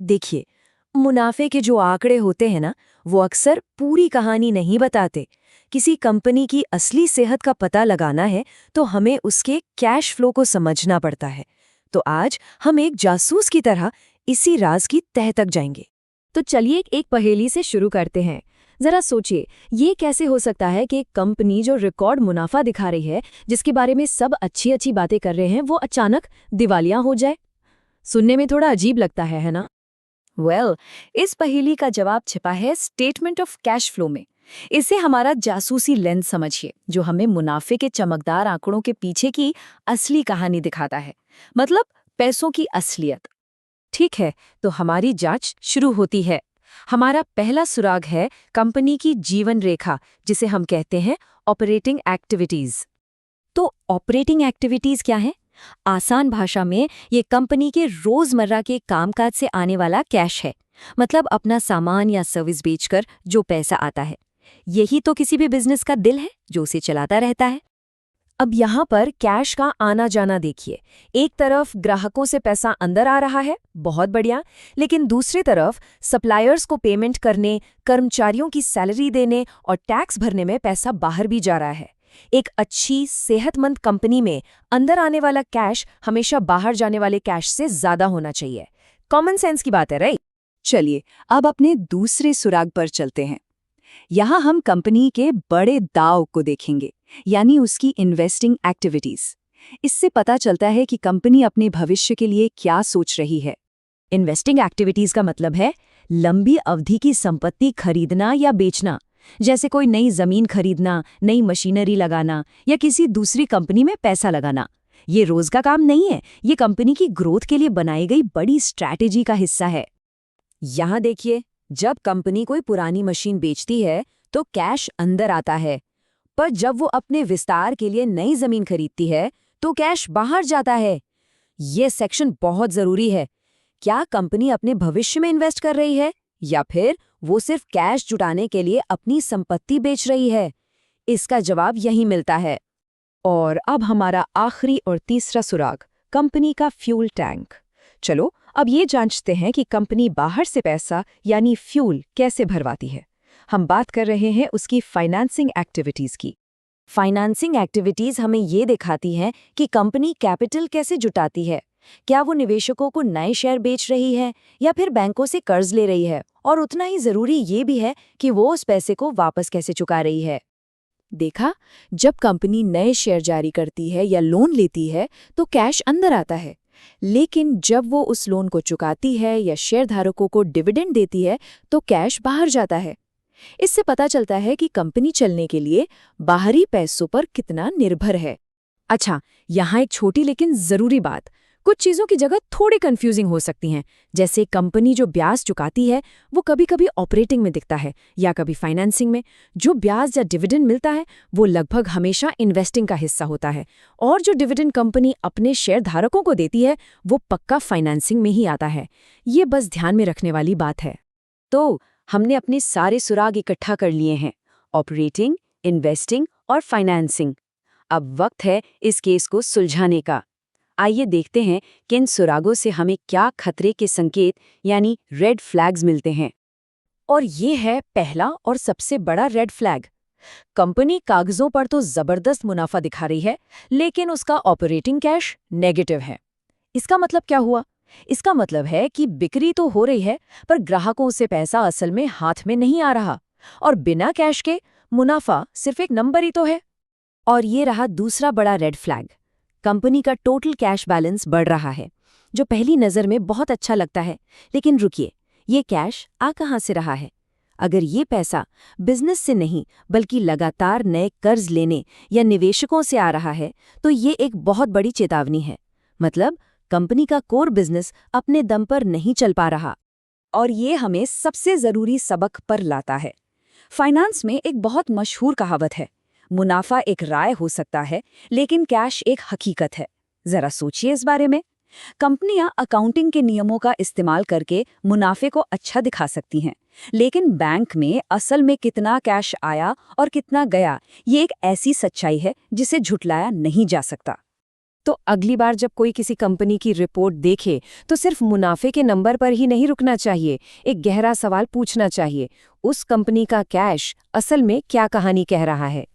देखिए, मुनाफे के जो आंकड़े होते हैं ना, वो अक्सर पूरी कहानी नहीं बताते। किसी कंपनी की असली सेहत का पता लगाना है तो हमें उसके कैश फ्लो को समझना पड़ता है। तो आज हम एक जासूस की तरह इसी राज की तह तक जाएंगे। तो चलिए एक पहेली से शुरू करते हैं। जरा सोचिए, ये कैसे हो सकता है कि एक कंपनी जो रिकॉर्ड मुनाफा दिखा रही है, जिसके बारे में सब अच्छी अच्छी बातें कर रहे हैं, वो अचानक दिवालिया हो जाए? सुनने में थोड़ा अजीब लगता है ना? इस पहेली का जवाब छिपा है स्टेटमेंट ऑफ कैश फ्लो में। इसे हमारा जासूसी लेंस समझिए, जो हमें मुनाफे के चमकदार आंकड़ों के पीछे की असली कहानी दिखाता है, मतलब पैसों की असलियत। ठीक है, तो हमारी जांच शुरू होती है। हमारा पहला सुराग है कंपनी की जीवन रेखा, जिसे हम कहते हैं ऑपरेटिंग एक्टिविटीज। तो ऑपरेटिंग एक्टिविटीज क्या है? आसान भाषा में ये कंपनी के रोजमर्रा के कामकाज से आने वाला कैश है। मतलब अपना सामान या सर्विस बेचकर जो पैसा आता है। यही तो किसी भी बिजनेस का दिल है, जो उसे चलाता रहता है। अब यहाँ पर कैश का आना जाना देखिए। एक तरफ ग्राहकों से पैसा अंदर आ रहा है, बहुत बढ़िया, लेकिन दूसरी तरफ सप्लायर्स को पेमेंट करने, कर्मचारियों की सैलरी देने और टैक्स भरने में पैसा बाहर भी जा रहा है। एक अच्छी सेहतमंद कंपनी में अंदर आने वाला कैश हमेशा बाहर जाने वाले कैश से ज्यादा होना चाहिए। कॉमन सेंस की बात है, राइट? चलिए अब अपने दूसरे सुराग पर चलते हैं। यहाँ हम कंपनी के बड़े दाव को देखेंगे, यानी उसकी इन्वेस्टिंग एक्टिविटीज। इससे पता चलता है कि कंपनी अपने भविष्य के लिए क्या सोच रही है। इन्वेस्टिंग एक्टिविटीज का मतलब है लंबी अवधि की संपत्ति खरीदना या बेचना, जैसे कोई नई जमीन खरीदना, नई मशीनरी लगाना या किसी दूसरी कंपनी में पैसा लगाना। ये रोज का काम नहीं है, ये कंपनी की ग्रोथ के लिए बनाई गई बड़ी स्ट्रैटेजी का हिस्सा है। यहाँ देखिए, जब कंपनी कोई पुरानी मशीन बेचती है तो कैश अंदर आता है, पर जब वो अपने विस्तार के लिए नई जमीन खरीदती है तो कैश बाहर जाता है। ये सेक्शन बहुत जरूरी है। क्या कंपनी अपने भविष्य में इन्वेस्ट कर रही है या फिर वो सिर्फ कैश जुटाने के लिए अपनी संपत्ति बेच रही है? इसका जवाब यही मिलता है। और अब हमारा आखिरी और तीसरा सुराग, कंपनी का फ्यूल टैंक। चलो अब ये जांचते हैं कि कंपनी बाहर से पैसा यानी फ्यूल कैसे भरवाती है। हम बात कर रहे हैं उसकी फाइनेंसिंग एक्टिविटीज की। फाइनेंसिंग एक्टिविटीज हमें ये दिखाती हैं कि कंपनी कैपिटल कैसे जुटाती है। क्या वो निवेशकों को नए शेयर बेच रही है या फिर बैंकों से कर्ज ले रही है, और उतना ही जरूरी ये भी है कि वो उस पैसे को वापस कैसे चुका रही है। देखा, जब कंपनी नए शेयर जारी करती है या लोन लेती है तो कैश अंदर आता है, लेकिन जब वो उस लोन को चुकाती है या शेयरधारकों को डिविडेंड देती है तो कैश बाहर जाता है। इससे पता चलता है कि कंपनी चलने के लिए बाहरी पैसों पर कितना निर्भर है। अच्छा, यहाँ एक छोटी लेकिन जरूरी बात, कुछ चीजों की जगह थोड़ी कंफ्यूजिंग हो सकती हैं। जैसे कंपनी जो ब्याज चुकाती है वो कभी कभी ऑपरेटिंग में दिखता है या कभी फाइनेंसिंग में। जो ब्याज या डिविडेंड मिलता है वो लगभग हमेशा इन्वेस्टिंग का हिस्सा होता है, और जो डिविडेंड कंपनी अपने शेयरधारकों को देती है वो पक्का फाइनेंसिंग में ही आता है। ये बस ध्यान में रखने वाली बात है। तो हमने अपने सारे सुराग इकट्ठा कर लिए हैं, ऑपरेटिंग, इन्वेस्टिंग और फाइनेंसिंग। अब वक्त है इस केस को सुलझाने का। आइए देखते हैं कि इन सुरागों से हमें क्या खतरे के संकेत यानी रेड फ्लैग्स मिलते हैं। और ये है पहला और सबसे बड़ा रेड फ्लैग। कंपनी कागजों पर तो जबरदस्त मुनाफा दिखा रही है, लेकिन उसका ऑपरेटिंग कैश नेगेटिव है। इसका मतलब क्या हुआ? इसका मतलब है कि बिक्री तो हो रही है, पर ग्राहकों से पैसा असल में हाथ में नहीं आ रहा, और बिना कैश के मुनाफा सिर्फ एक नंबर ही तो है। और ये रहा दूसरा बड़ा रेड फ्लैग। कंपनी का टोटल कैश बैलेंस बढ़ रहा है, जो पहली नज़र में बहुत अच्छा लगता है, लेकिन रुकिए, ये कैश आ कहाँ से रहा है? अगर ये पैसा बिजनेस से नहीं बल्कि लगातार नए कर्ज लेने या निवेशकों से आ रहा है तो ये एक बहुत बड़ी चेतावनी है। मतलब कंपनी का कोर बिजनेस अपने दम पर नहीं चल पा रहा। और ये हमें सबसे जरूरी सबक पर लाता है। फाइनेंस में एक बहुत मशहूर कहावत है, मुनाफा एक राय हो सकता है लेकिन कैश एक हकीकत है। जरा सोचिए इस बारे में। कंपनियां अकाउंटिंग के नियमों का इस्तेमाल करके मुनाफे को अच्छा दिखा सकती हैं, लेकिन बैंक में असल में कितना कैश आया और कितना गया, ये एक ऐसी सच्चाई है जिसे झुटलाया नहीं जा सकता। तो अगली बार जब कोई किसी कंपनी की रिपोर्ट देखे तो सिर्फ मुनाफे के नंबर पर ही नहीं रुकना चाहिए, एक गहरा सवाल पूछना चाहिए, उस कंपनी का कैश असल में क्या कहानी कह रहा है।